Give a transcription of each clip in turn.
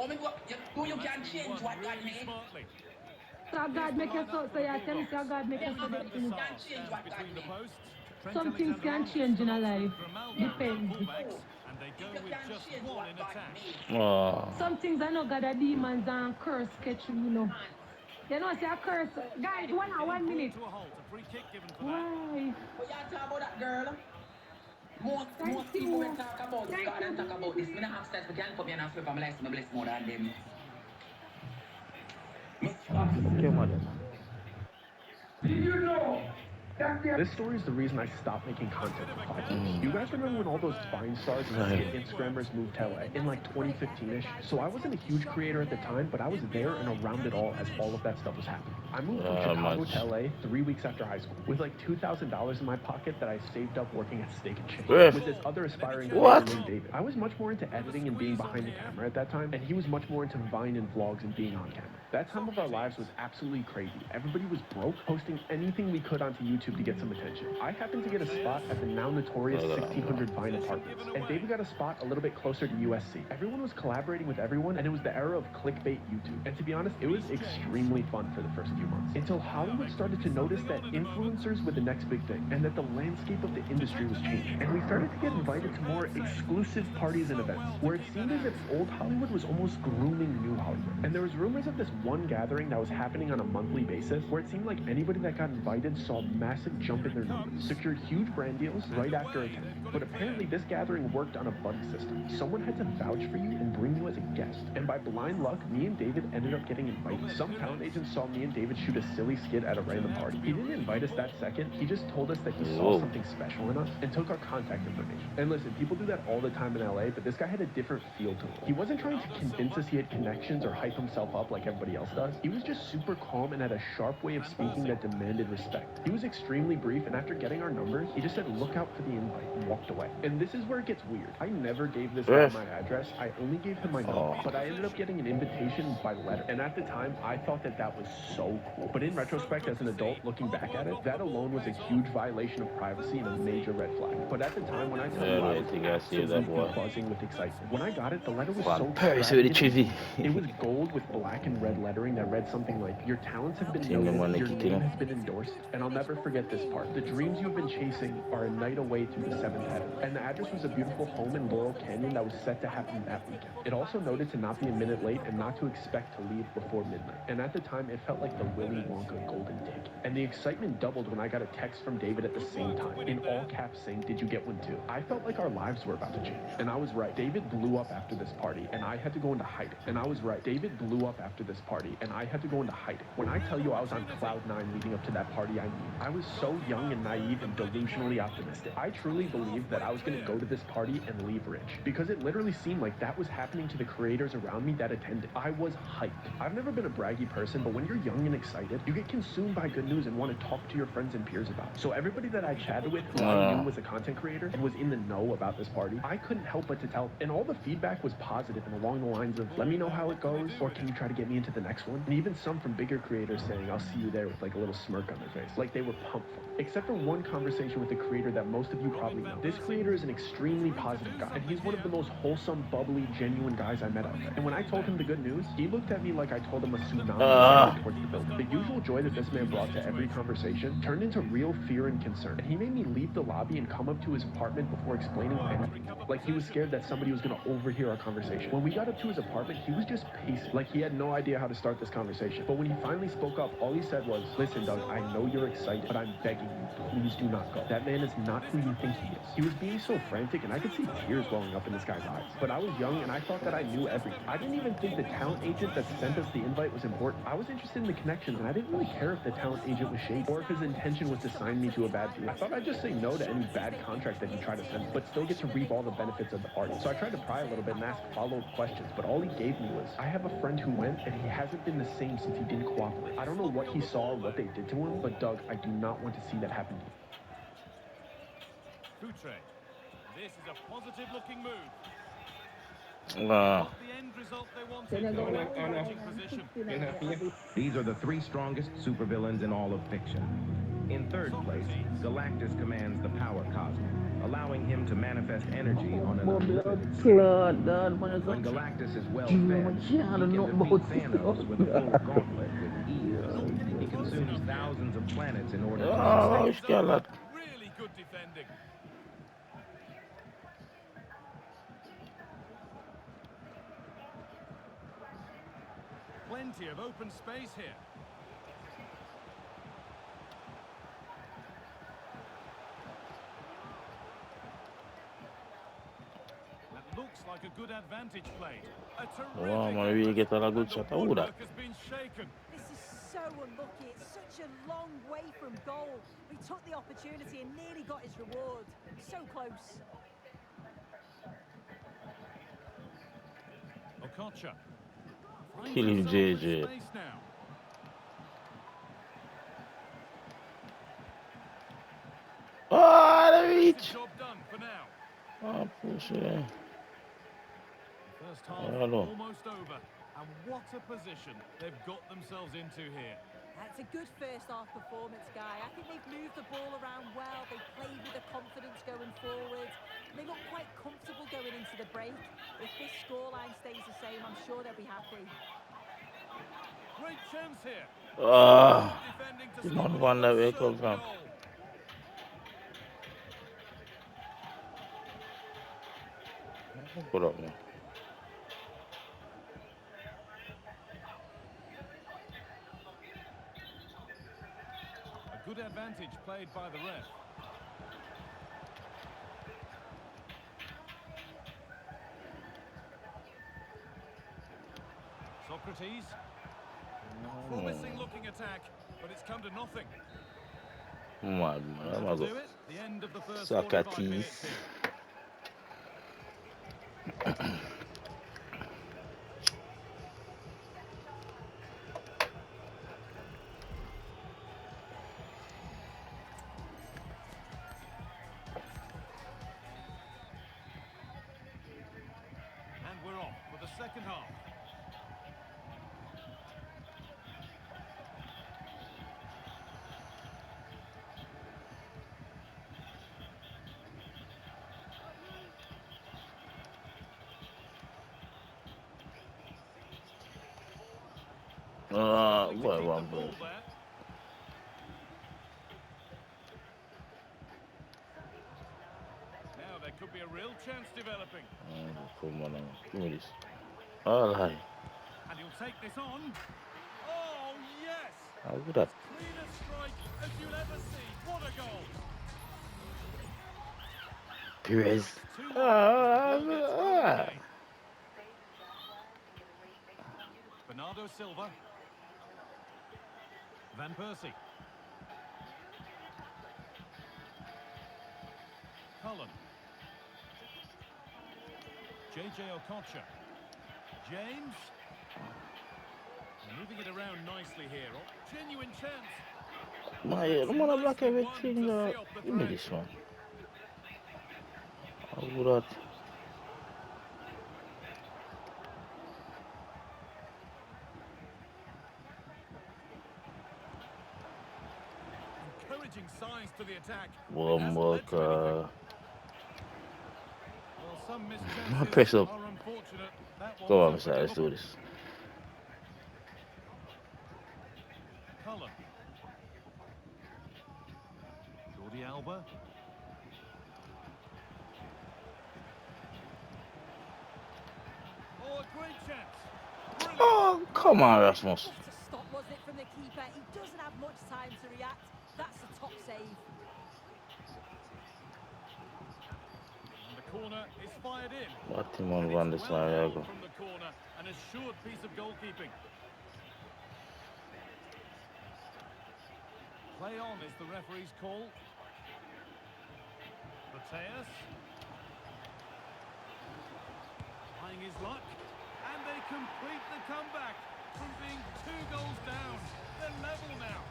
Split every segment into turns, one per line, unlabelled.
You can change what God made.
So God make you so you tell me so God make you so
Definitely.
destiny.
Can change what God made.
Some things can change in a life. Depends.
If you can change what God made,
Oh.
Some things I know God are demons and curse catch you, you know. You know, say a curse. Guys, 1 minute. Why?
but you talk about that girl.
Thank
Most people will
you.
talk about
Thank
God
you,
and talk about this. Me
baby.
not have steps, we can come here and sweep and bless more than them.
Qué malo.
This story is the reason I stopped making content for 5 years. You guys remember when all those Vine stars and
Right.
skit Instagrammers moved to LA in like 2015-ish? So I wasn't a huge creator at the time, but I was there and around it all as all of that stuff was happening. I moved from Chicago
Much.
to LA 3 weeks after high school with like $2,000 in my pocket that I saved up working at Steak and Shake
Eh.
with this other aspiring creator
What?
named David. I was much more into editing and being behind the camera at that time, and he was much more into Vine and vlogs and being on camera. That time of our lives was absolutely crazy. Everybody was broke, posting anything we could onto YouTube to get some attention. I happened to get a spot at the now notorious 1600 Vine Apartments, and David got a spot a little bit closer to USC. Everyone was collaborating with everyone, and it was the era of clickbait YouTube. And to be honest, it was extremely fun for the first few months, until Hollywood started to notice that influencers were the next big thing, and that the landscape of the industry was changing. And we started to get invited to more exclusive parties and events, where it seemed as if old Hollywood was almost grooming new Hollywood. And there was rumors of this one gathering that was happening on a monthly basis, where it seemed like anybody that got invited saw a massive jump in their numbers, secured huge brand deals right after attending. But apparently this gathering worked on a buddy system. Someone had to vouch for you and bring you as a guest. And by blind luck, me and David ended up getting invited. Some talent agents saw me and David shoot a silly skit at a random party. He didn't invite us that second, he just told us that he saw
Whoa.
something special in us and took our contact information. And listen, people do that all the time in LA, but this guy had a different feel to him. He wasn't trying to convince us he had connections or hype himself up like everybody else does. He was just super calm and had a sharp way of speaking that demanded respect. He was extremely brief, and after getting our numbers, he just said, "Look out for the invite," and walked away. And this is where it gets weird. I never gave this guy
Yes.
my address. I only gave him my number. But I ended up getting an invitation by letter. And at the time, I thought that that was so cool. But in retrospect, as an adult, looking back at it, that alone was a huge violation of privacy and a major red flag. But at the time, when I tell you I was
think I see that
absolutely
boy.
buzzing with excitement. When I got it, the letter was
Juan
so
Paris with the
extravagant.
TV.
It was gold with black and red lettering that read something like, "Your talents have been
Tingnan mo
noted, your
nakikita.
name has been endorsed, and I'll never forget this part. The dreams you've been chasing are a night away through the seventh heaven." And the address was a beautiful home in Laurel Canyon that was set to happen that weekend. It also noted to not be a minute late and not to expect to leave before midnight. And at the time, it felt like the Willy Wonka golden ticket. And the excitement doubled when I got a text from David at the same time, in all caps saying, "Did you get one too?" I felt like our lives were about to change. And I was right. David blew up after this party, and I had to go into hiding. And I was right. David blew up after this party, and I had to go into hiding. When I tell you I was on cloud nine leading up to that party, I mean, I was so young and naive and delusionally optimistic. I truly believed that I was going to go to this party and leave rich, because it literally seemed like that was happening to the creators around me that attended. I was hyped. I've never been a braggy person, but when you're young and excited, you get consumed by good news and want to talk to your friends and peers about it. So everybody that I chatted with who I knew was a content creator and was in the know about this party, I couldn't help but to tell. And all the feedback was positive and along the lines of, "Let me know how it goes," or "Can you try to get me into the next one?" And even some from bigger creators saying, "I'll see you there," with like a little smirk on their face, like they were pumped for it. Except for one conversation with a creator that most of you probably know. This creator is an extremely positive guy, and he's one of the most wholesome, bubbly, genuine guys I met out there. And when I told him the good news, he looked at me like I told him a tsunami headed towards the building. The usual joy that this man brought to every conversation turned into real fear and concern, and he made me leave the lobby and come up to his apartment before explaining anything. Like he was scared that somebody was going to overhear our conversation. When we got up to his apartment, he was just pacing, like he had no idea how to start this conversation. But when he finally spoke up, all he said was, "Listen, Doug, I know you're excited, but I'm begging you, please do not go. That man is not who you think he is." He was being so frantic, and I could see tears welling up in this guy's eyes. But I was young, and I thought that I knew everything. I didn't even think the talent agent that sent us the invite was important. I was interested in the connections, and I didn't really care if the talent agent was shady, or if his intention was to sign me to a bad deal. I thought I'd just say no to any bad contract that he tried to send me, but still get to reap all the benefits of the party. So I tried to pry a little bit and ask follow-up questions, but all he gave me was, "I have a friend who went, and he hasn't been the same since he didn't cooperate. I don't know what he saw or what they did to him, but Doug, I do not want to see that happen to you."
Ah.
Then
No,
I go,
no, no.
position.
These are the three strongest supervillains in all of fiction. In third place, Galactus commands the power cosmic, allowing him to manifest energy on an unlimited scale. When Galactus is well fed, he can defeat Thanos with a full gauntlet with ease. He consumes thousands of planets in order to
Oh,
make
Scarlet.
Really good defending. Plenty of open space here. That looks like a good advantage played. A terrific
Wow, man, really get a good
and the
shot. Who that?
woodwork has been shaken.
This is so unlucky. It's such a long way from goal. He took the opportunity and nearly got his reward. So close.
Okocha.
Kill him, JJ.
Space now.
Oh, the reach.
Job done for now.
Oh, push it.
First half
Hello.
almost over. And what a position they've got themselves into here.
That's a good first half performance, Guy. I think they've moved the ball around well. They played with the confidence going forward. They look quite comfortable going into the break. If this scoreline stays the same, I'm sure they'll be happy.
Great chance here.
Defending
to
not
stop
one
a
that way
certain
come from.
goal.
Put up, man.
A good advantage played by the ref. Socrates. Promising looking attack, but it's come to nothing.
Mad, man. I'm
That'll
gonna
do
go.
it. The end of the first 45 minutes
Socrates.
here. And we're off for the second half.
Boy, one boy.
Now there could be a real chance developing.
Come on, give me this. All right.
And he'll take this on. Oh, yes!
How good that?
Cleanest strike as you'll ever see. What a goal!
Perez.
2-1. Ball gets away. Bernardo Silva. Van Persie. Cullen. JJ Okocha. James. Moving it around nicely here. Oh, genuine chance.
My, I'm gonna block everything. Give me this one. How good that?
Encouraging signs to the attack.
One more.
Well, some missed chances
Press up.
are unfortunate. That
Go
one's
on,
a
sir. Let's do this.
Cullen. Jordi Alba. Oh, a great chance. Brilliant.
Oh, come on, Rasmus.
What a stop, wasn't it, from the keeper? He doesn't have much time to react. That's a top save.
And the corner is fired in.
Martin on
And
Van der
it's
Sar,
well
yeah,
held
go.
from the corner, an assured piece of goalkeeping. Play on is the referee's call. Mateus. Trying his luck. And they complete the comeback from being 2 goals down. They're level now.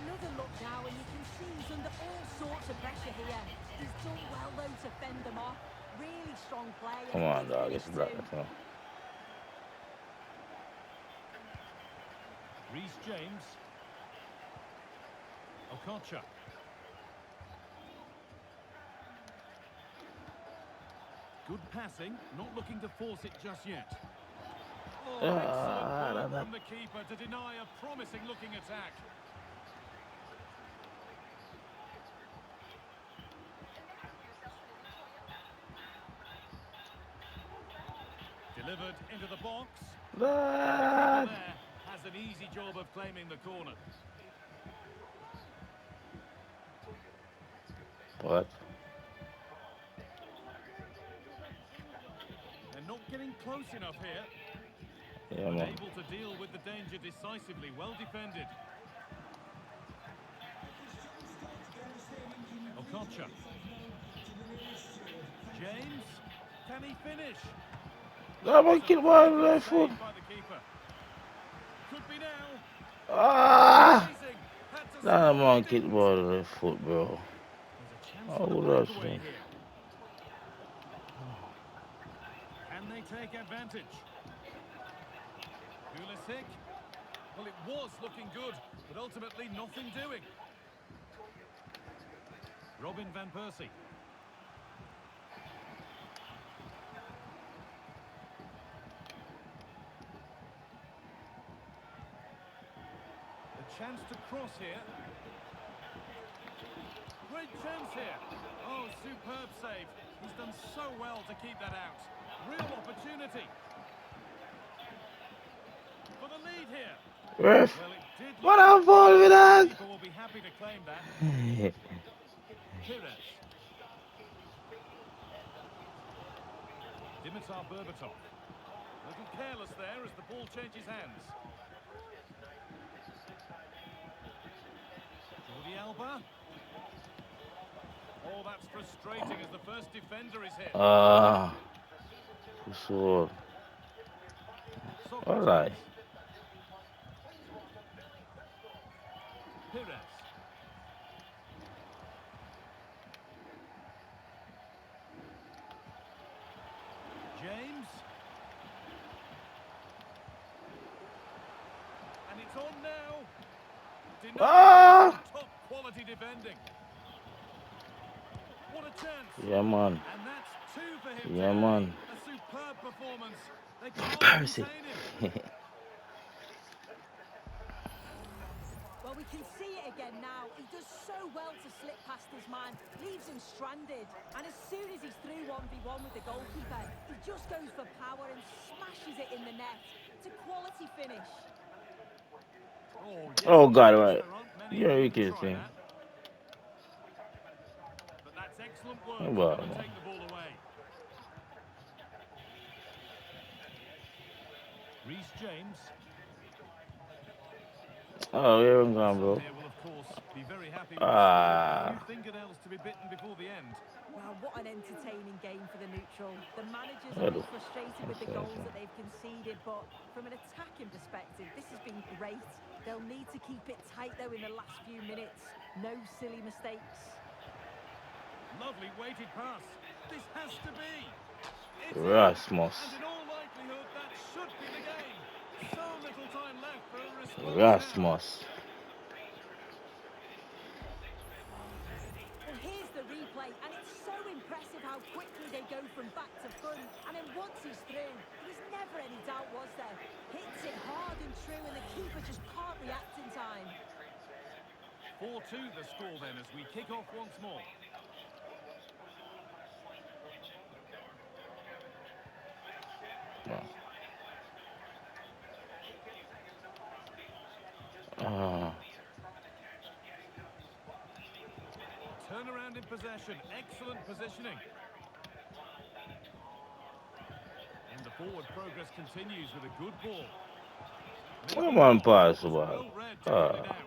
Another look now, and you can see he's under all sorts of pressure here. He's done well, though, to fend them off. strong play.
Come on, dog. It's black.
Reece James. Okocha. Good passing, not looking to force it just yet. Oh, excellent work from the keeper to deny a promising looking attack. Delivered into the box. The keeper there has an easy job of claiming the corner.
What?
They're not getting close enough here.
Yeah, man.
Able to deal with the danger decisively, well defended. Okocha. James, can he finish?
That one kick ball on the foot.
By the keeper. Could be now.
Ah! That one kick ball on the foot, bro. Oh, that's it.
Can they take advantage? Pulisic. Well, it was looking good, but ultimately nothing doing. Robin van Persie. A chance to cross here. Great chance here. Oh, superb save. He's done so well to keep that out. Real opportunity. For the lead here.
Ref,
Well, it did look
what I'm for with that?
people will be happy to claim that. Pires. Dimitar Berbatov. A little careless there as the ball changes hands. Jordi Alba. Oh, that's frustrating as the first defender is hit.
For sure. All right.
Pires. James. And it's on now. Denied top quality defending. What a chance.
Yeah, man.
And that's two for him.
Yeah, man.
A superb performance. They can't
Percy.
contain him.
Well, we can see it again now. He does so well to slip past his man, leaves him stranded. And as soon as he's through 1v1 with the goalkeeper, he just goes for power and smashes it in the net. It's a quality finish.
Oh, God, right. Yeah, you can see.
But that's excellent work.
Wow.
To take the ball away. Reece James.
Oh, here we go, bro.
Here will, of course, be very happy with a few fingernails to be bitten before the end.
Wow, what an entertaining game for the neutral. The managers are frustrated with the goals that they've conceded, but from an attacking perspective, this has been great. They'll need to keep it tight, though, in the last few minutes. No silly mistakes.
Lovely weighted pass. This has to be.
Rasmus.
And in all likelihood, that should be the game. So little time left for a response.
Rasmus.
Well, here's the replay, and it's so impressive how quickly they go from back to front. And then once he's through, there was never any doubt, was there? Hits it hard and true, and the keeper just can't react in time.
4-2 the score then as we kick off once more. Turnaround in possession, excellent positioning. And the forward progress continues with a good ball.
Come on, pass,
Well read to get it out.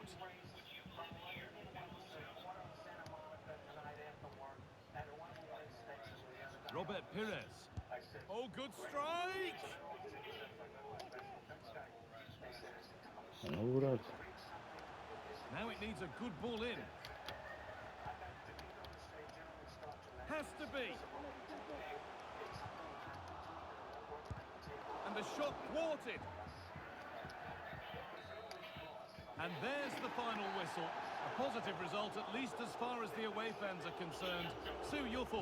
Robert Pires. Oh, good strike! Now it needs a good ball in. Has to be. And the shot thwarted. And there's the final whistle. A positive result, at least as far as the away fans are concerned. Sue, your thoughts?